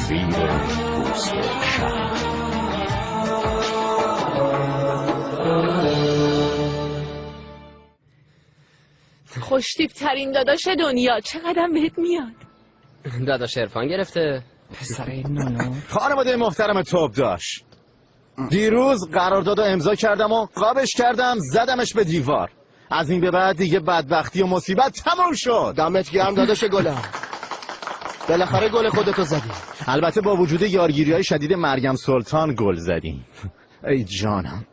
زیر پوست شهر. خوشتیپ ترین داداش دنیا، چقدر بهت میاد. داداش عرفان گرفته. پسر نونو. خانواده محترم توپ داشت. دیروز قرارداد امضا کردم و قابش کردم، زدمش به دیوار. از این به بعد دیگه بدبختی و مصیبت تموم شد. دمت گرم داداش گلم، بالاخره گل خودتو زدی. البته با وجود یارگیری‌های شدید مریم سلطان گل زدی. ای جانم،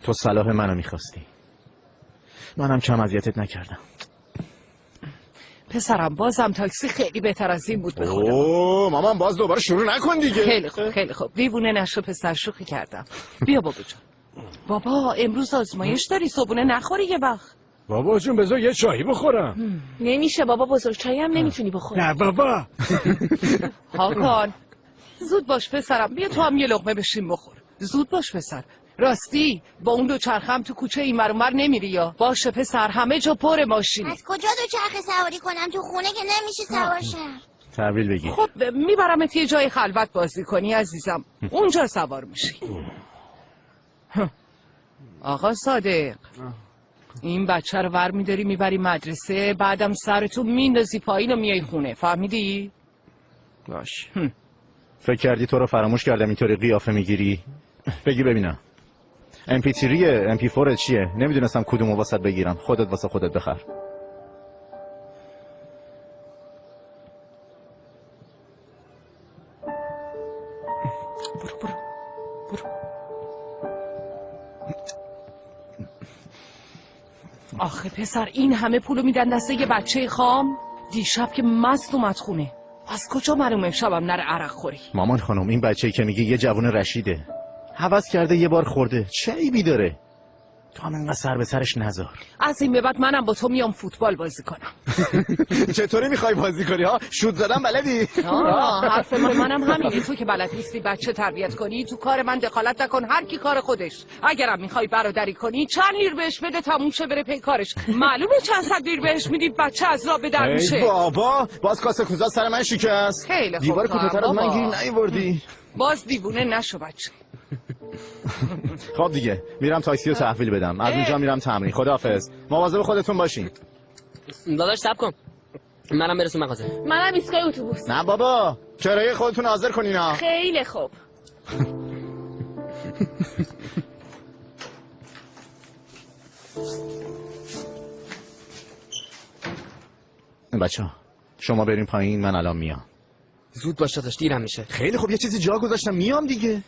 تو صلاح منو می‌خواستی، منم کم اذیتت نکردم. پسرم بازم تاکسی خیلی بهتر از این بود. اوه مامان، باز دوباره شروع نکن دیگه. خیلی خوب خیلی خوب، دیوونه نشو پسر، شوخی کردم. بیا بابا جان. بابا امروز آزمایش داری، صبحونه نخوری یه وقت. بابا جون بذار یه چایی بخورم. نمیشه بابا بزرگ، چایی هم نمیتونی بخوری. نه بابا. هاکان زود باش پسرم، بیا تو هم یه لقمه بشین بخور. زود باش پسر. راستی با اون دو چرخم تو کوچه این ور اون ور نمیری یا؟ باشه پسر، همه جا پر ماشینه. از کجا دو چرخ سواری کنم؟ تو خونه که نمیشه سوار شم. تحویل بگیر. خب میبرمت یه جای خلوت بازی کنی عزیزم، اونجا سوار میشی. آقا صادق، این بچه رو ور میداری میبری مدرسه، بعدم سرتو میندازی پایین و میای خونه، فهمیدی؟ باش. فکر کردی تو رو فراموش کردم اینطوری قیافه میگیری؟ بگی ببینم. MP3 MP4 چیه؟ نمیدونستم کدومو واسط بگیرم. خودت واسه خودت بخر. برو. آخه پسر این همه پولو میدن دسته یه بچه خام؟ دیشب که مست اومد خونه. از کجا معلومه شبم نره عرق خوری؟ مامان خانم، این بچه‌ای که میگی یه جوون رشیده، هوس کرده یه بار خورده، چه عیبی داره؟ تو هم انقدر سر به سرش نذار. از این به بعد منم با تو میام فوتبال بازی کنم. چطوری میخوای بازی کنی ها؟ شوت زدن بلدی؟ حرف منم همینه. تو که بلد نیستی بچه تربیت کنی، تو کار من دخالت نکن، هر کی کار خودش. اگرم میخوای برادری کنی چند لیر بهش بده تموم شه بره پی کارش. معلومه چند صد لیر بهش میدی بچه از راه به در میشه. ای بابا، باز کاسه کوزا سر من شکست. خیلی خوب. دیوار کوتاه‌تر از من گیر نیوردی. باز دیوونه نشو بچه. خب دیگه میرم تاکسی رو تحویل بدم، از اونجا میرم تمرین. خداحافظ، مواظب خودتون باشین. داداش صبر کن، منم برسون مغازه. منم ایستگاه اتوبوس. نه بابا، کرایه خودتون حاضر کنین ها. خیلی خوب. بچه‌ها شما بریم پایین، من الان میام. زود باش داداش، دیرم میشه. خیلی خوب، یه چیزی جا گذاشتم، میام دیگه.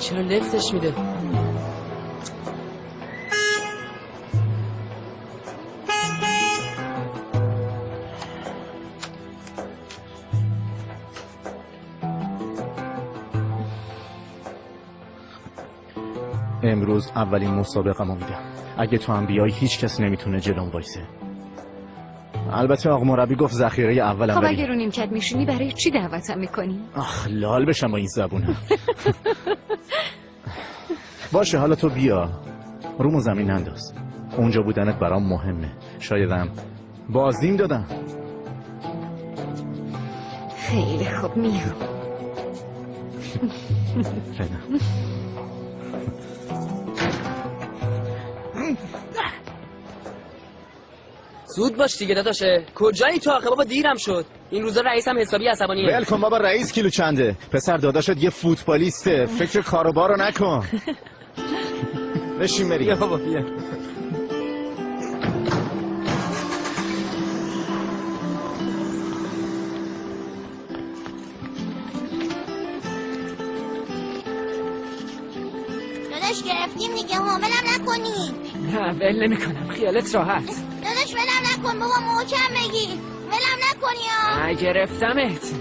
چرا لفتش میده؟ امروز اولین مسابقه‌مو میدم. اگه تو هم بیای هیچ کس نمیتونه جلوم وایسه. البته آقا مربی گفت ذخیره اولم. خب اگه رو نیمکت میشونی برای چی دعوتم میکنی؟ آخ لال بشم با این زبونم. باشه حالا تو بیا، رومو زمین ننداز. اونجا بودنت برام مهمه. شایدم بازیم دادم. خیلی خوب میام. زود باش دیگه داداشه. کجایی تو آخه بابا؟ دیرم شد. این روزا رئیسم حسابی عصبانیه. ول کن بابا، رئیس کیلو چنده؟ پسر داداشت یه فوتبالیسته، فکر کاروبارو نکن. بشین بریم. بیا بابا بیا. داداش گرفتیم دیگه، حاملم نکنی. نه ول نمیکنم، خیالت راحت. داداش ولم نکن بابا، محکم بگیر. ولم نکنی ها. گرفتمت.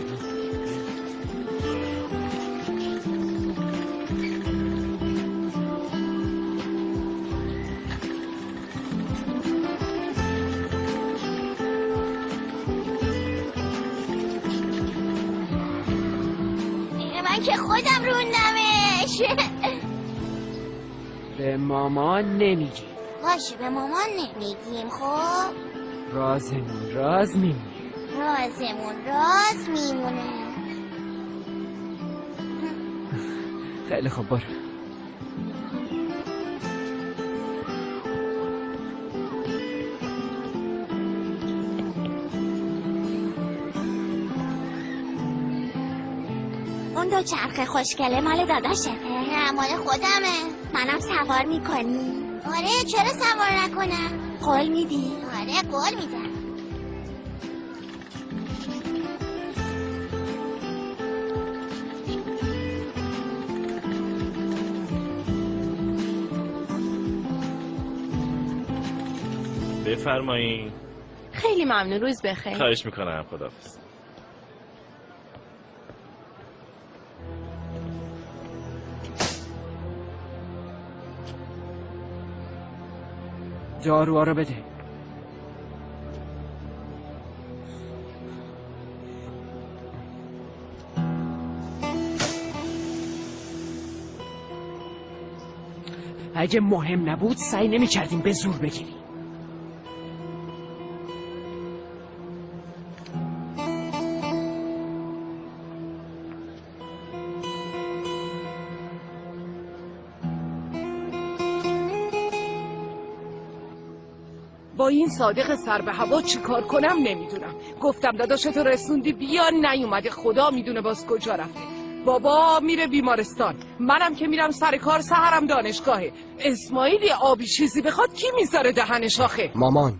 من که خودم روندمش. به مامان نمیگی. باشه به مامان نمیگیم. خب رازمون راز میمونه. رازمون راز میمونه. خیلی خوب برو. اون دو چرخ خوشگله مال داداشته؟ نه مال خودمه. منم سوار میکنی؟ آره چرا سوار نکنم؟ قول میدی؟ آره قول میدم. بفرمایین. خیلی ممنون، روز بخیر. خواهش میکنم، خداحافظ. داروها رو بده. اگه مهم نبود سعی نمی کردیم به زور بگیریم. با این صادق سر به هوا چی کار کنم نمیدونم. گفتم داداشتو رسوندی بیا، نیومده. خدا میدونه باز کجا رفته. بابا میره بیمارستان، منم که میرم سر کار، سحرم دانشگاهه. اسماعیل آبی چیزی بخواد کی میذاره دهنش آخه؟ مامان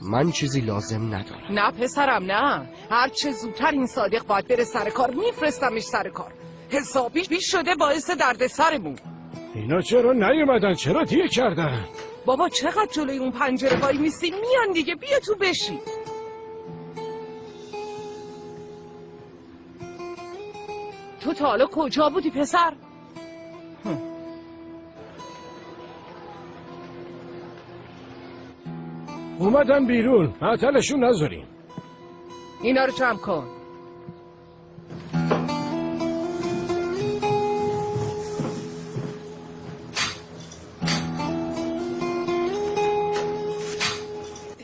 من چیزی لازم ندارم. نه پسرم نه، هر چه زودتر این صادق باید بره سر کار. میفرستمش سر کار. حسابی بیش شده باعث درد سرمون. اینا چرا نیومدن؟ چرا دیر کردن؟ بابا چقدر جلوی اون پنجره وای میسی؟ میان دیگه، بیا تو بشی. تو تا حالا کجا بودی پسر؟ اومدن بیرون، معطلشون نذاریم. اینا رو جمع کن.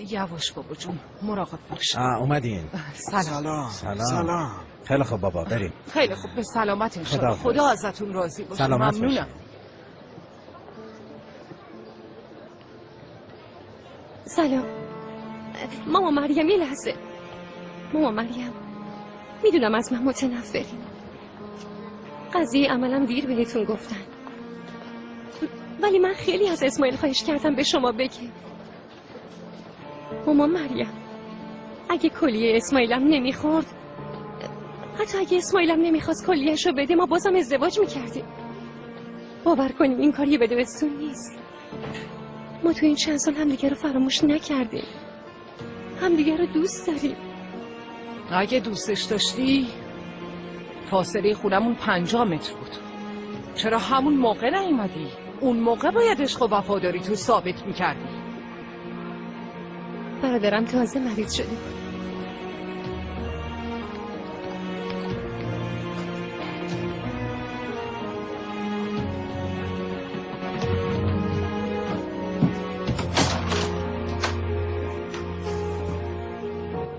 یواش بابا جون، مراقب باش. اومدین. سلام. سلام. خیلی خوب بابا، بریم. خیلی خوب، به سلامت انشالله. خدا ازتون راضی باشه. سلامت ممنونم. سلام ماما مریم، یه لحظه. ماما مریم، میدونم از من متنفرین. قضیه عملم دیر بهتون گفتن، ولی من خیلی از اسماعیل خواهش کردم به شما بگه. ماما مریم، اگه کلیه اسماعیلم نمیخورد، حتی اگه اسماعیلم نمیخواست کلیهشو بده، ما بازم ازدواج میکردیم. باور کنیم این کار یه بدبستون نیست. ما تو این چند سال همدیگه رو فراموش نکردیم، همدیگه رو دوست داریم. اگه دوستش داشتی فاصله خونمون 50 متر بود. چرا همون موقع نیومدی؟ اون موقع باید عشق و وفاداری تو ثابت میکردی. برادرم تازه مریض شده بود.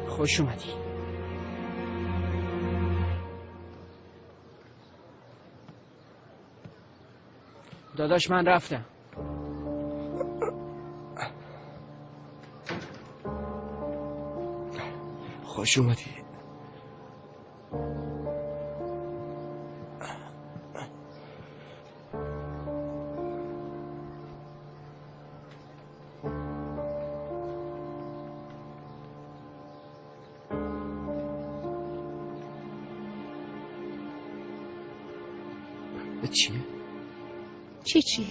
خوش اومدی. داداش من رفتم. خوش اومدی. چیه؟ چیه؟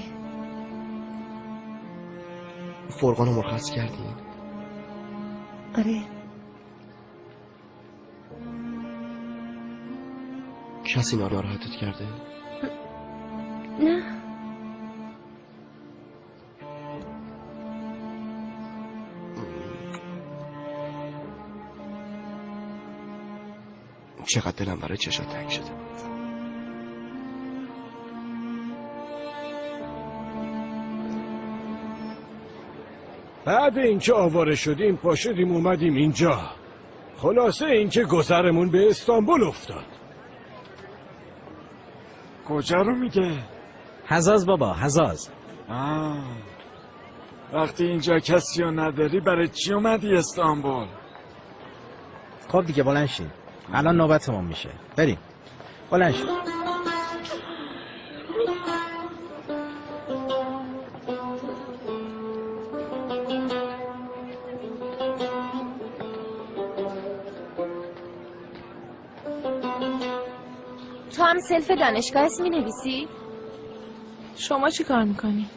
فرقان رو مرخص کردین؟ آره. کسی ناراحتت کرده؟ نه. چقدر دلم برای چشات تنگ شده. بعد اینکه آواره شدیم پا شدیم اومدیم اینجا. خلاصه اینکه گذرمون به استانبول افتاد. کجا رو میگه؟ حزاز بابا، حزاز. وقتی اینجا کسی رو نداری برای چی اومدی استانبول؟ خب دیگه بلند شید. الان نوبتمون میشه. بریم. بلند شید. تو هم سلف دانشگاه اسم می‌نویسی؟ شما چی کار میکنی؟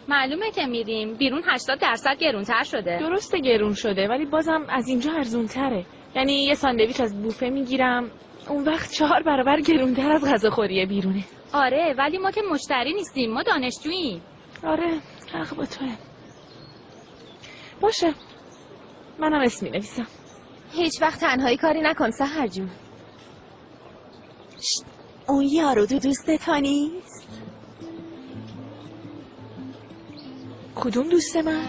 معلومه که میریم. بیرون 80% گرونتر شده. درسته گرون شده ولی بازم از اینجا ارزون تره. یعنی یه ساندویچ از بوفه میگیرم اون وقت 4 برابر گرونتر از غذاخوری بیرونه. آره ولی ما که مشتری نیستیم، ما دانشجوییم. آره حق با توه. باشه منم اسم مینویسم. هیچ وقت تنهایی کاری نکن سحر جون. اون یارو دوستتا نیست؟ کدوم دوست من؟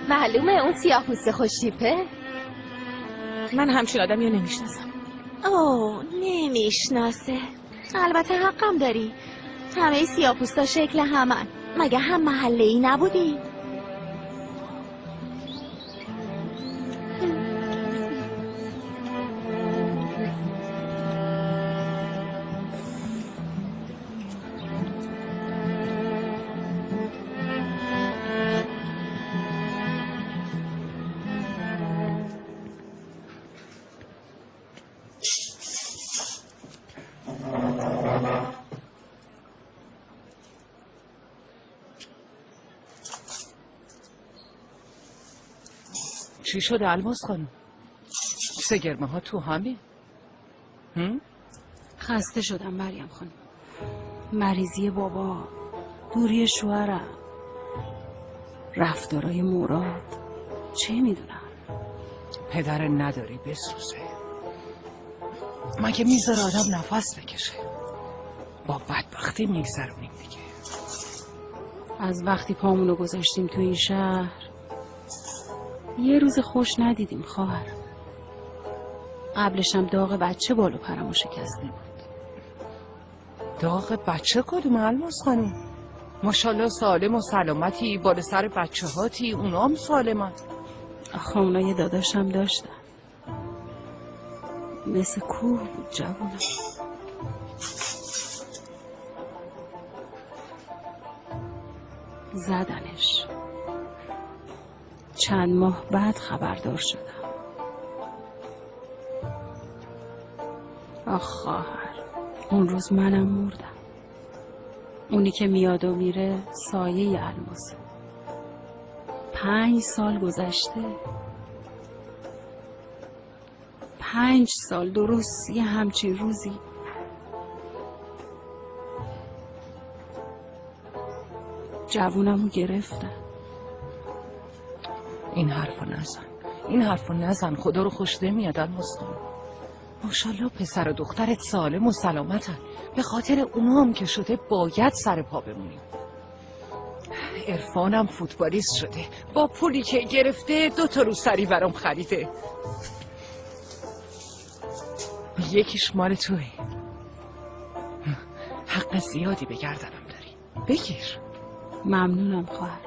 معلومه اون سیاه‌پوست خوش‌تیپه. من همچین آدمی رو نمیشناسم. اوه نمیشناسه. البته حقم داری. همه سیاه‌پوستا شکل همن. مگه هم محله‌ای نبودی؟ چی شده الماس خانم؟ سگرمه ها تو همه؟ خسته شدم مریم خانم. مریضی بابا، دوری شوهرم، رفتارای مراد، چه میدونم. پدر نداری بسوزه. مگه میذاره آدم نفس بکشه؟ با بدبختی میگذرونیم دیگه. از وقتی پامونو گذاشتیم تو این شهر یه روز خوش ندیدیم خواهر. قبلشم داغ بچه بالو پرمو شکسته بود. داغ بچه کدوم الماس خانم؟ ماشالله سالم و سلامتی، بالا سر بچه هاتی، اونام سالمن. آخه اونا یه داداشم داشتن مثل کوه بود جوونم. زدنش. چند ماه بعد خبردار شدم. آخ خواهر، اون روز منم مردم. اونی که میاد و میره سایه الماسه. 5 سال گذشته. 5 سال درست یه همچین روزی. جوونمو گرفتن. این حرفو نزن، این حرفو نزن، خدا رو خوش نمیاد الماس خانم. ماشالله پسر و دخترت سالم و سلامتن. به خاطر اونام که شده باید سر پا بمونیم. عرفانم فوتبالیست شده، با پولی که گرفته 2 روسری برام خریده. یکیش مال توی. حق زیادی به گردنم داری، بگیر. ممنونم خواهر.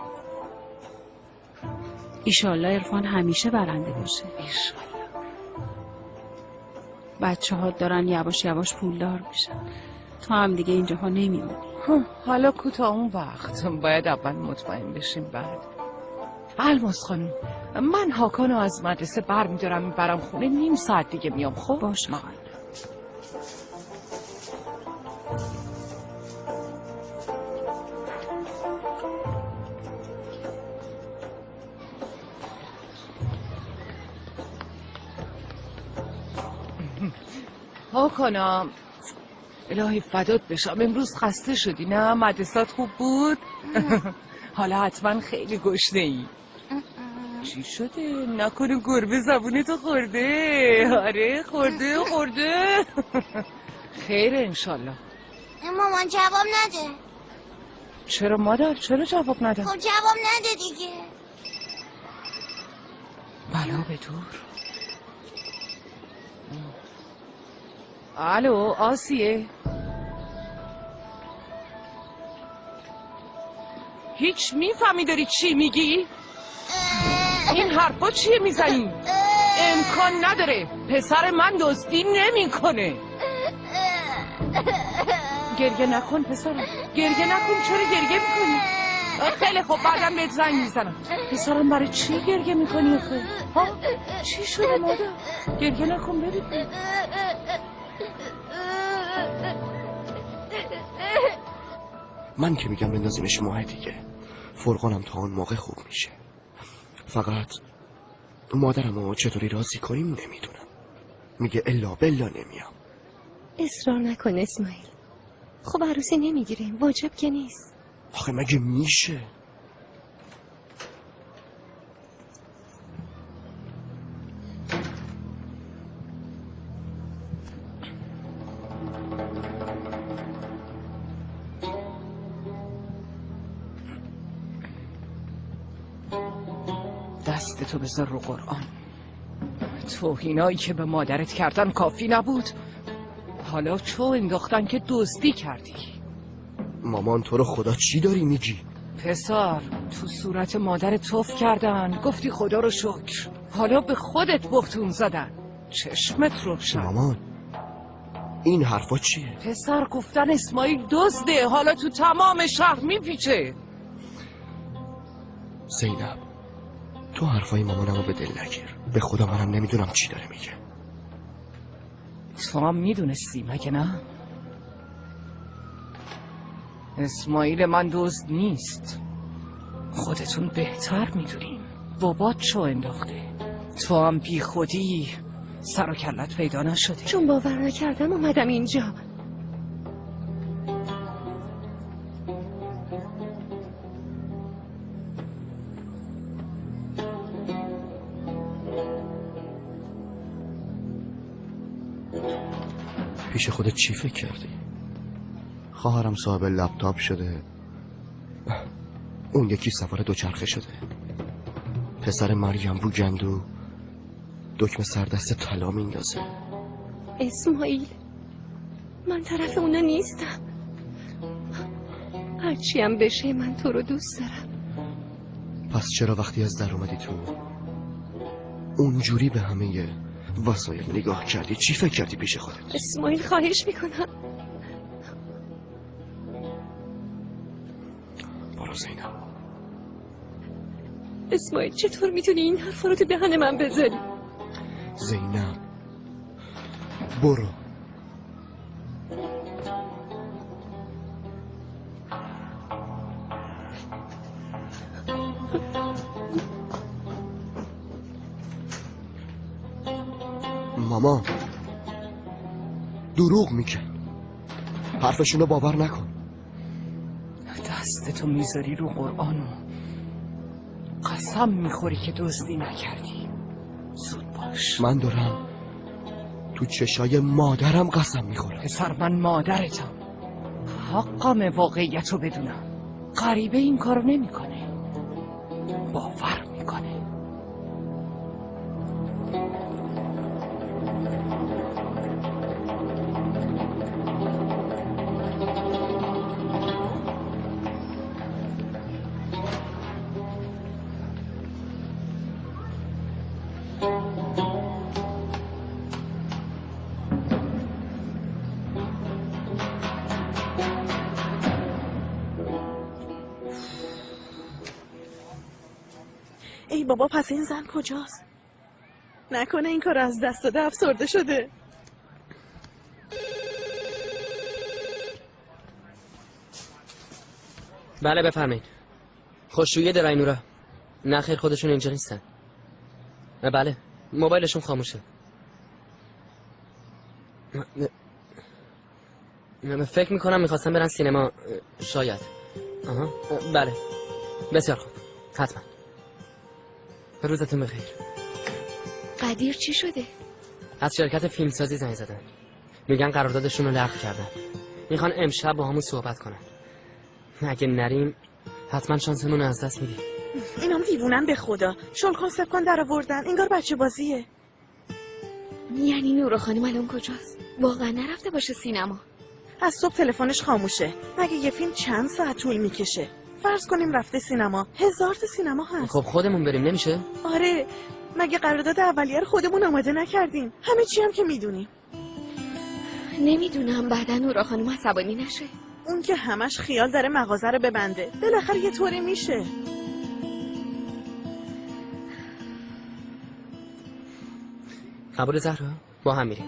ایشالله عرفان همیشه برنده باشه. ایشالله. بچه ها دارن یواش یواش پولدار میشن. تو هم دیگه اینجاها نمیمونی. حالا کوتا اون وقت باید اول مطمئن بشیم. بعد الماس خانم، من هاکانو از مدرسه برمیدارم میبرم خونه. نیم ساعت دیگه میام. خب باشه خانم. هاکانا الهی فدات بشم، امروز خسته شدی نه؟ مدرسات خوب بود؟ حالا حتما خیلی گشنه ای. چی شده؟ نکنه گربه زبونتو خورده؟ آره خورده. خیره انشالله. مامان جواب نده. چرا مادر؟ چرا جواب نده؟ خب جواب نده دیگه. بلا به دور. الو آسیه، هیچ میفهمی داری چی میگی؟ این حرفا چیه میزنی؟ امکان نداره، پسر من دزدی نمیکنه. گریه نکن پسرم، گریه نکن. چرا گریه میکنی؟ خیلی خب بعدم بهت زنگ میزنم. پسرم برای چی گریه میکنی آخه؟ ها؟ چی شده مادر؟ گریه نکن ببین. من که میگم بندازیمش ماه دیگه، فرقانم تا اون موقع خوب میشه. فقط مادرمو چطوری راضی کنیم نمیدونم. میگه الا بلا نمیام. اصرار نکن اسماعیل. خب عروسی نمیگیریم، واجب که نیست. آخه مگه میشه؟ دستتو بذار رو قرآن. توهینایی که به مادرت کردن کافی نبود، حالا تو انداختن که دزدی کردی. مامان تو رو خدا چی داری میگی؟ پسر تو صورت مادر توف کردن، گفتی خدا رو شکر. حالا به خودت بهتون زدن، چشمت روشن. مامان این حرفا چیه؟ پسر گفتن اسماعیل دزده، حالا تو تمام شهر میپیچه. زینب تو حرفای مامانمو به دل نگیر. به خدا منم نمیدونم چی داره میگه. تو هم میدونستی مگه نه؟ اسماعیل من دزد نیست. خودتون بهتر میدونین. بابات چو انداخته، تو هم بی خودی سر و کلت پیدا نشده. چون باور نکردم اومدم اینجا. پیش خودت چی فکر کردی؟ خواهرم صاحب لپتاپ شده، اون یکی سوار دوچرخه شده، پسر مریم رو گندو دکمه سردست طلا میندازه. اسماعیل من طرف اونا نیستم. هرچی هم بشه من تو رو دوست دارم. پس چرا وقتی از در اومدی تو اونجوری به همه وسایل نگاه کردی؟ چی فکر کردی پیش خودت؟ اسماعیل خواهش میکنم. برو زینب. اسماعیل چطور میتونی این حرفا رو تو دهن من بذاری؟ زینب برو. ماما دروغ میگن، حرفشونو باور نکن. دستتو میذاری رو قرآنو قسم میخوری که دزدی نکردی. زود باش. من دارم تو چشای مادرم قسم میخورم. پسر من مادرتم، حقم واقعیتو بدونم. غریبه این کارو نمیکنه، باور میکنه. ای بابا پس این زن کجاست؟ نکنه این کار از دست داده افسرده شده. بله بفرمایید. خوشرویی دراینورا. نه خیر خودشون اینجا نیستن. بله موبایلشون خاموشه. فکر میکنم میخواستم برن سینما. شاید. بله بسیار خوب حتما. روزتون بخیر. قدیر چی شده؟ از شرکت فیلمسازی زنگ زدن، میگن قراردادشون رو لغو کردن، میخوان امشب با همون صحبت کنن. اگه نریم حتما شانسمون رو از دست میدیم. اینام دیوونن به خدا. شل کن سب کن در آوردن، انگار بچه بازیه. یعنی نورا خانم الان کجاست؟ واقعا نرفته باشه سینما؟ از صبح تلفنش خاموشه. مگه یه فیلم چند ساعت طول میکشه؟ فرض کنیم رفته سینما، 1000 تا سینما هست. خب خودمون بریم نمیشه؟ آره، مگه قرارداد اولیه رو خودمون آماده نکردیم؟ همه چی هم که میدونیم. نمیدونم بعدا نورا خانم عصبانی نشه. اون که همش خیال داره مغازه رو ببنده. بالاخره یه طوری میشه. قبول زهرا؟ با هم میریم.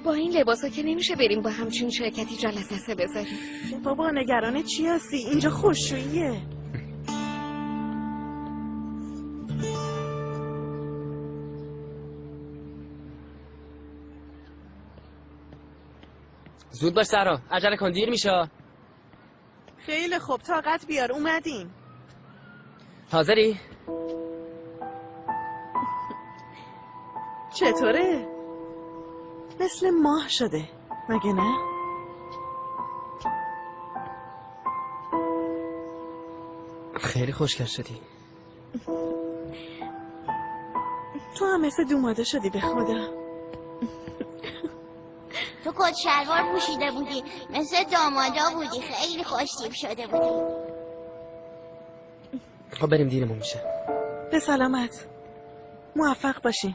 با این لباسا که نمیشه بریم با همچین شرکتی جلسه بذاریم. بابا نگران چی هستی؟ اینجا خوشوییه. زود باش زهرا، عجله کن دیر میشه. خیلی خوب، طاقت بیار، اومدیم. حاضری؟ چطوره؟ مثل ماه شده، مگه نه؟ خیلی خوشگل شدی. تو هم مثل دوماده شدی به خدا. تو کت شلوار پوشیده بودی، مثل دامادا بودی، خیلی خوشتیپ شده بودی. خب بریم دیرمون میشه. به سلامت. موفق باشین.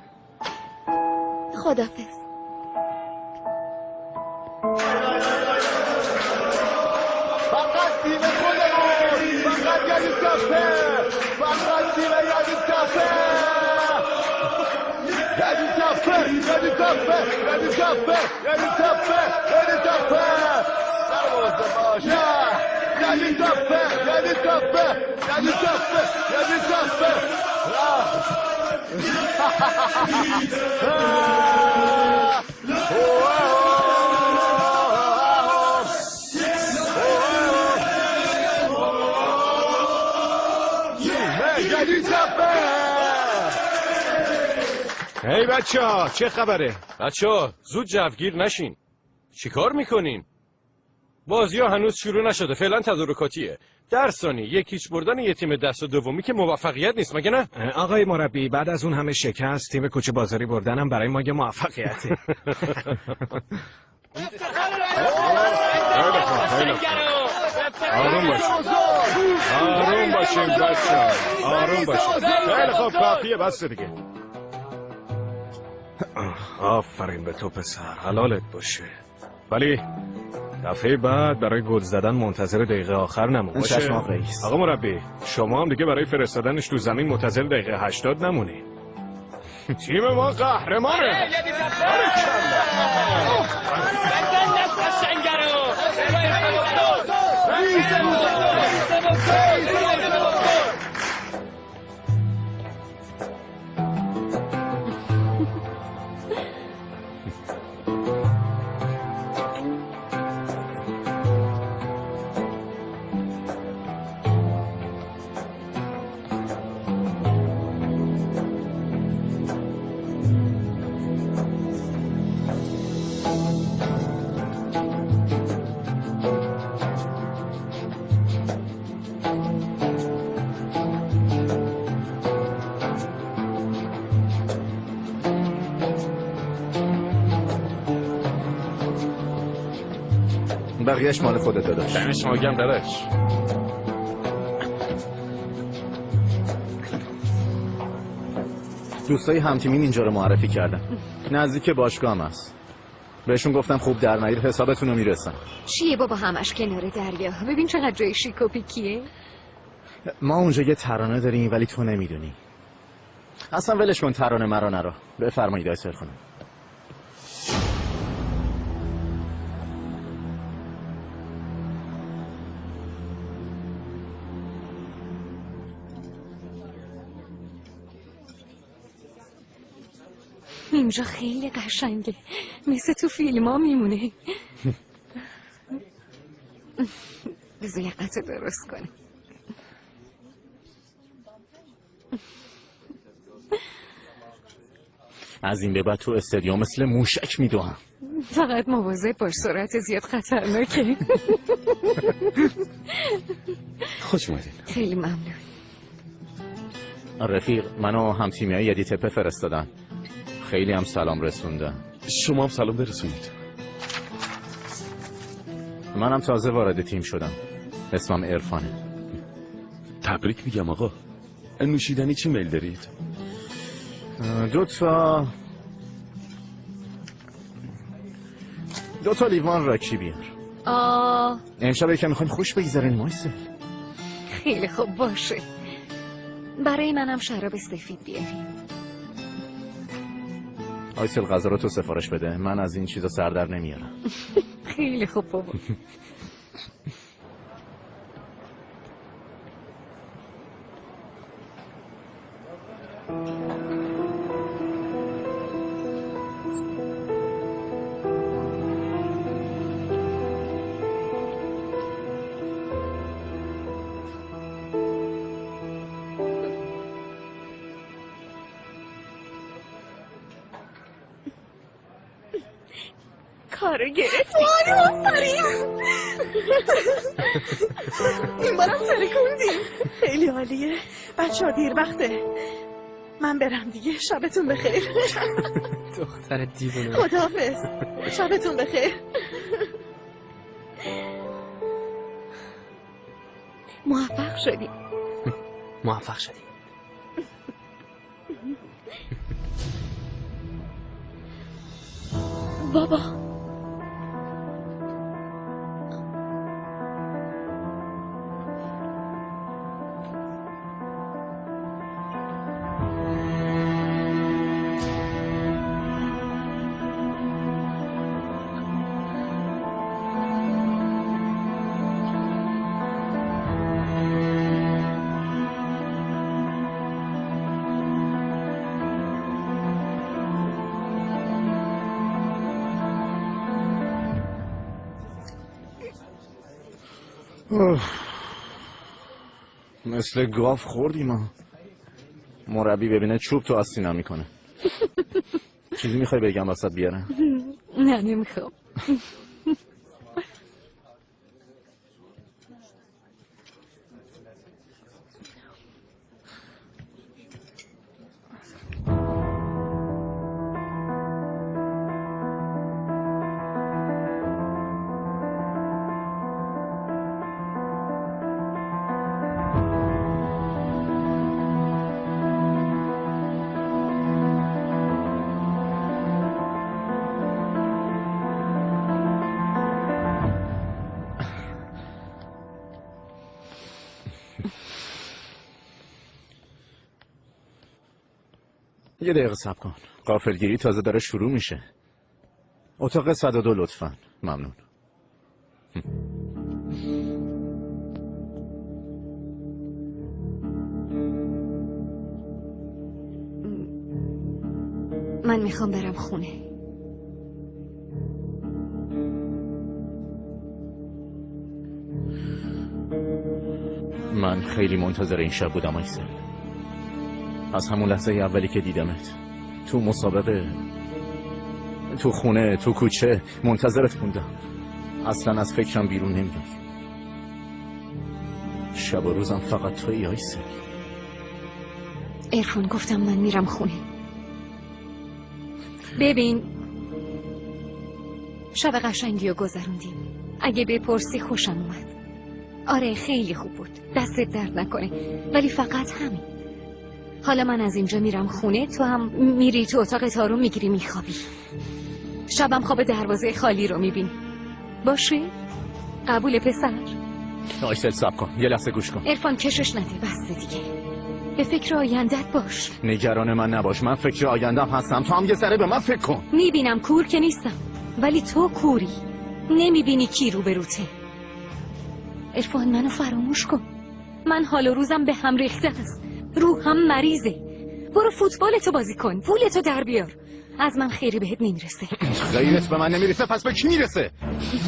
خدافظ. فقط تیم خودمون، فقط یعنی تپه، فقط تیم یعنی تپه، یعنی تپه، یعنی تپه، یعنی تپه، یعنی تپه، یعنی تپه، سربازده باشه، یعنی تپه، یعنی تپه، یعنی تپه، یعنی تپه. هی بچه ها، چه خبره؟ بچه ها زود جوگیر نشین. چیکار میکنین؟ بازی ها هنوز شروع نشده، فعلا تدارکاتیه. در ثانی یکیچ بردن یه تیم دست دومی که موفقیت نیست، مگه نه؟ آقای مربی بعد از اون همه شکست تیم کوچه بازاری بردنم برای ما یه موفقیته. آروم باشین. آروم باشین بچه ها، آروم باشین. خیلی خوب، کافیه، بس دیگه. آفرین به تو پسر، حلالت باشه. ولی دفعه بعد برای گل زدن منتظر دقیقه آخر نمون، باشه؟ چشم آقا رئیس. آقا مربی، شما هم دیگه برای فرستادنش تو زمین منتظر دقیقه 80 نمونی. تیم ما قهرمانه. بقیهش مال خودت داداش. دمش ماگم داداش. دوستای همتیمیم اینجا رو معرفی کردن. نزدیک باشگاه هم هست. بهشون گفتم خوب در نگیر حسابتون رو میرسن. چیه بابا همش کنار دریا؟ ببین چقدر جای شیک و پیکیه. ما اونجا یه ترانه داریم ولی تو نمیدونی. اصلا ولش کن ترانه مرانه رو. بفرمایید آقای سرخانم. اینجا خیلی قشنگه، مثل تو فیلم ها میمونه. بذار یه قطعه درست کنیم. از این به بعد تو استادیوم مثل موشک میدوهم. فقط مواظب باش، سرعت زیاد خطرناکه. خوش اومدین. خیلی ممنون. رفیق منو همتیمیای یدی تپه فرستادن، خیلی هم سلام رسوندن. شما هم سلام برسونید. منم تازه وارد تیم شدم، اسمم عرفانه. تبریک میگم آقا. نوشیدنی چی میل دارید؟ 2 تا لیوان راکی بیار. امشب یکم میخوایم خوش بگذارین مایسه. خیلی خوب باشه. برای منم شراب سفید بیاریم. آیسل غذا رو تو سفارش بده، من از این چیزا سر در نمیارم. خیلی خوب بابا. کارو گرفت. آفرین. این بارم ترکوندیم. خیلی عالیه. بچه‌ها دیر وقته. من برم دیگه. شبتون بخیر. دختر دیوونه. خداحافظ. شبتون بخیر. موفق شدیم. موفق شدیم. بابا مثل گاو خوردیم ها. مربی ببینه چوب تو آستینم میکنه. چیزی میخوای بگم واسط بیارم؟ نه نمیخوام. یه دقیقه صبر کن، غافلگیری تازه داره شروع میشه. اتاق 102 لطفاً. ممنون. من میخوام برم خونه. من خیلی منتظر این شب بودم آیسل. از همون لحظه اولی که دیدمت تو مسابقه، تو خونه، تو کوچه منتظرت موندم. اصلا از فکرم بیرون نمیام. شب و روزم فقط تویی آیسل. عرفان گفتم من میرم خونه. ببین شب قشنگی رو گذروندیم. اگه بپرسی خوشم اومد. آره خیلی خوب بود، دستت درد نکنه، ولی فقط همین. حالا من از اینجا میرم خونه، تو هم میری تو اتاق تارو میگیری میخوابی. شبم خواب دروازه خالی رو میبینی. باشه؟ قبول پسر؟ آیسل صبر کن، یه لحظه گوش کن. عرفان کشش نده، بس دیگه. به فکر آیندت باش. نگران من نباش، من فکر آیندم هستم. تو هم یه ذره به من فکر کن. میبینم کور که نیستم، ولی تو کوری. نمیبینی کی روبروته. عرفان منو فراموش کن. من حال و روزم به هم ریخته است، روحم مریضه. برو فوتبالتو بازی کن، پولتو در بیار. از من خیری بهت نمیرسه. خیرت به من نمیرسه، پس به کی میرسه؟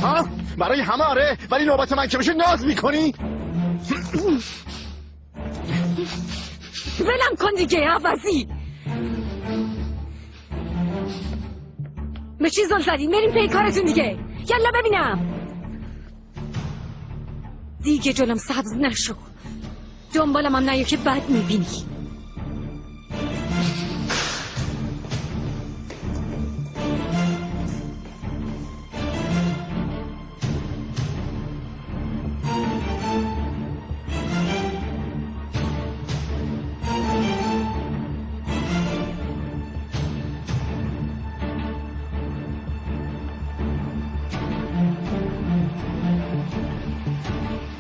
ها؟ برای همه آره، ولی نوبت من که بشه ناز میکنی؟ ولم کن دیگه عوضی. به چی زل زدین؟ بریم پی کارتون دیگه. یلا ببینم. دیگه جلوم سبز نشو. دنبالم هم نیا که بد میبینی.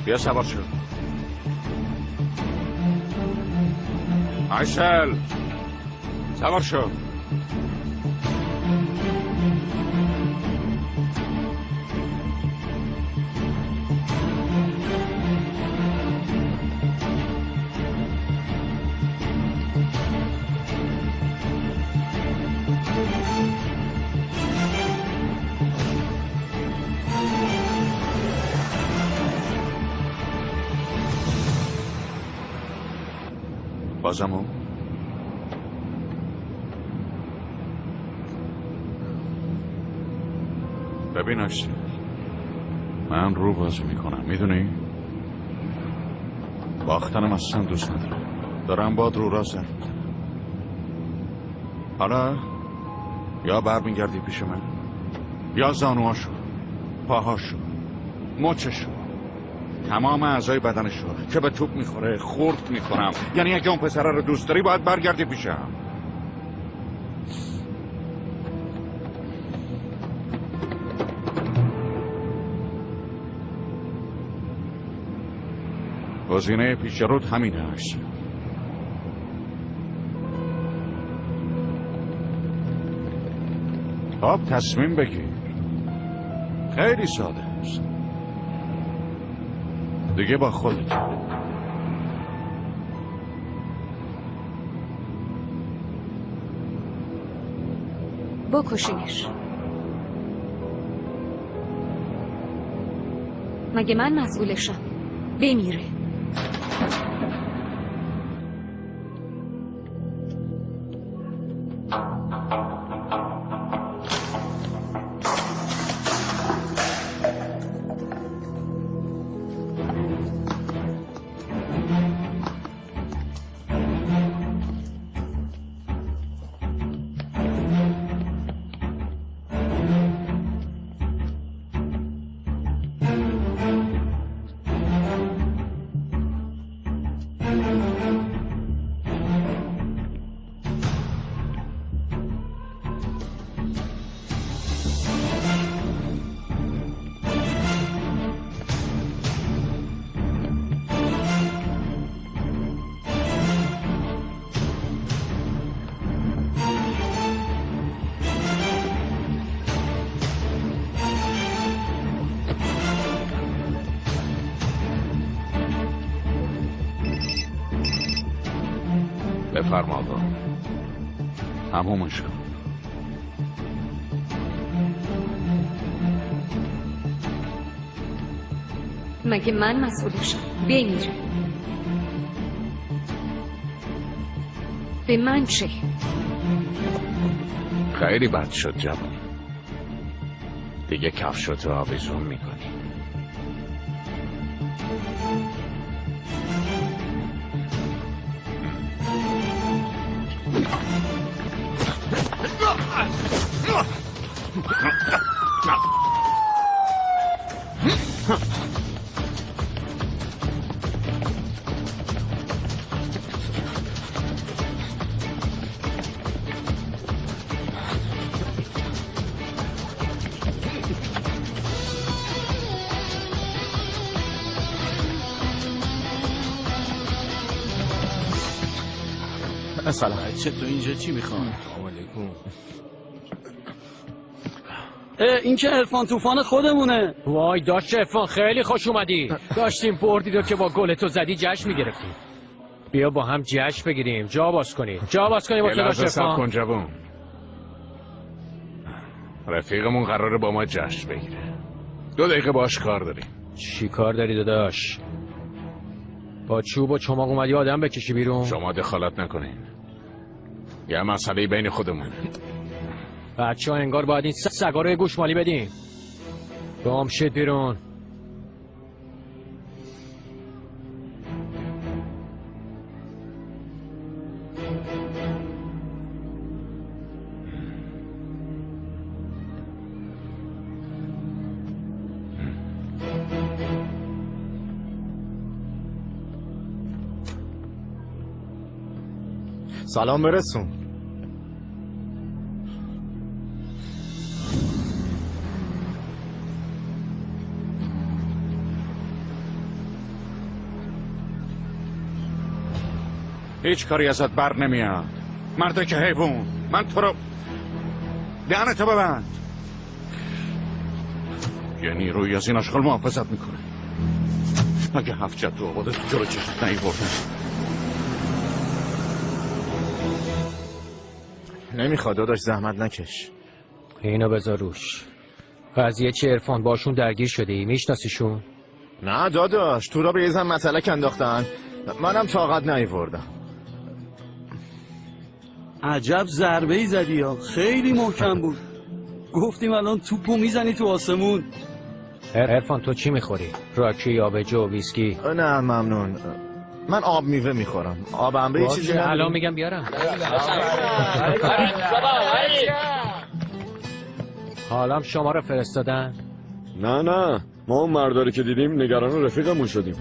بیا سوار شو. آیسل سوار شو. بازمو ببین آیسل، من رو بازی میکنم میدونی؟ باختنم اصلا دوست ندارم. دارم باد رو راست حرف میزنم. حالا یا برمیگردی پیش من یا زانوهاشو، پاهاشو، مچشو، تمام اعضای بدنشو که به توپ میخوره خورد میکنم. یعنی اگه اون پسره رو دوست داری باید برگردی پیشم. گزینه پیش رود همینه هست. خب تصمیم بگیر. خیلی ساده است. دیگه با خودت. بکشینش. مگه من مسئولشم؟ بمیره. بفرما آقا، تمومش کن. مگه من مسئولشم؟ بمیره. به من چه؟ خیلی بد شد جوان. دیگه کفشاتو آویزون میکنی. سلام. چه تو اینجا چی میخوان؟ این که عرفان طوفان خودمونه. وای داشت عرفان خیلی خوش اومدی. داشتیم بردید و که با گل تو زدی جشن میگرفتیم. بیا با هم جشن بگیریم. جا باز کنیم با تو داشت عرفان. کن جوان. رفیقمون قراره با ما جشن بگیره. 2 دقیقه باش کار داریم. چی کار داری داداش؟ با چوب و چماق اومدی آدم بکشی بیرون؟ شما دخالت نکنین. یه مسئله بین خودمونه. بچه ها انگار باید این سگا رو گوشمالی بدیم. گم شید بیرون. سلام برسون. هیچ کاری ازت بر نمیاد مرده که حیوان. من تو رو دهنتو ببند. یه نیروی از این اشغال محافظت میکنه. اگه 7 جد تو آباده تو جلو چشت نیوردن. نمیخواد داداش زحمت نکش. اینو بذار روش. قضیه چی عرفان باشون درگیر شدی؟ میشناسیشون؟ نه داداش تو را به یه زن متلک انداختن. منم طاقت نیوردم. عجب ضربه ای زدی ها، خیلی محکم بود. گفتیم الان توپو میزنی تو آسمون. عرفان تو چی میخوری؟ راکی، آبجو، ویسکی؟ نه ممنون. من آب میوه میخورم. آب انبه چیزی نداری؟ الان میگم بیارم. حالا شما رو فرستادن؟ نه ما اون مرداری که دیدیم نگران رفیقمون شدیم.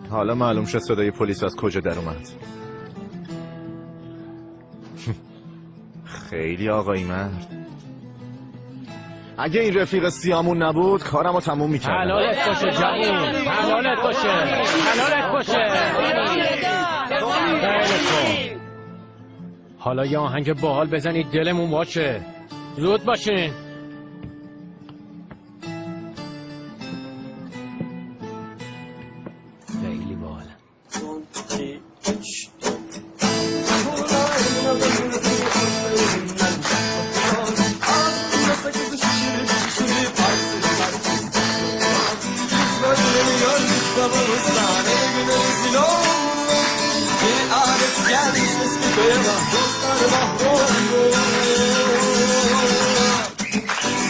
حالا معلوم شد صدای پلیس از کجا در اومد. خیلی آقایی مرد. اگه این رفیق سیامون نبود کارمو تموم میکردم. حلالت باشه جوون، حلالت باشه، حلالت باشه. حالا یه آهنگ باحال بزنید دلمون باشه. زود باشین. خیلی باحال.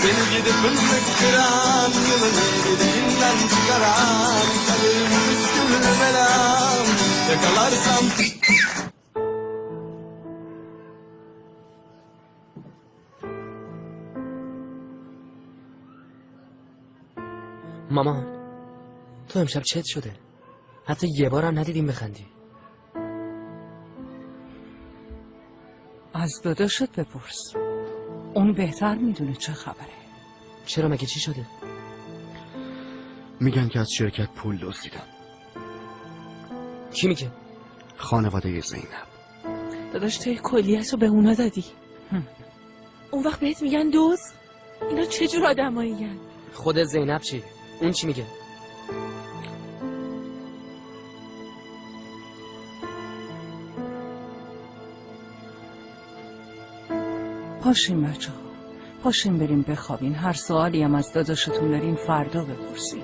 Seni gidip fındıktıran yılını dilinden çıkaran kalırım üstünü belam yakalarsam. مامان تو امشب چت شده؟ حتی یه بارم ندیدیم بخندی. از داداشت بپرس، اون بهتر میدونه چه خبره. چرا مگه چی شده؟ میگن که از شرکت پول دزدیدن. کی میگه؟ خانواده زینب. داداش توی کلیه‌اش رو به اونا دادی. اون وقت بهت میگن دوز؟ اینا چه جور آدمایین؟ خود زینب چی؟ اون چی میگه؟ پاشین بچه ها، پاشین بریم بخوابین. هر سوالی هم از داداشتون دارین فردا بپرسین.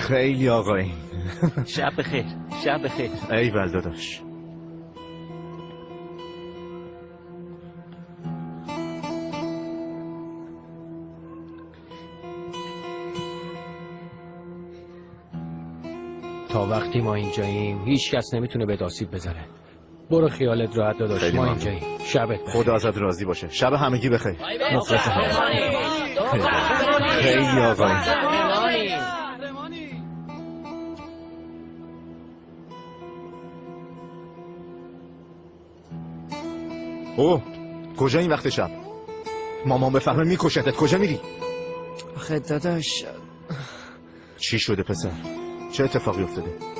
خیلی آقایی. شب بخیر، شب بخیر. ایول داداش. تا وقتی ما اینجاییم هیچ کس نمیتونه به آسیب بزنه. برو خیالت راحت داداش، ما اینجاییم. شبت بخیر. خدا ازت راضی باشه. شب همگی بخیر. مخلص خیلی آقایی. اوه کجا این وقت شب؟ مامان بفهمه میکشتت. کجا میری؟ آخه داداش چی شده پسر؟ چه اتفاقی افتاده؟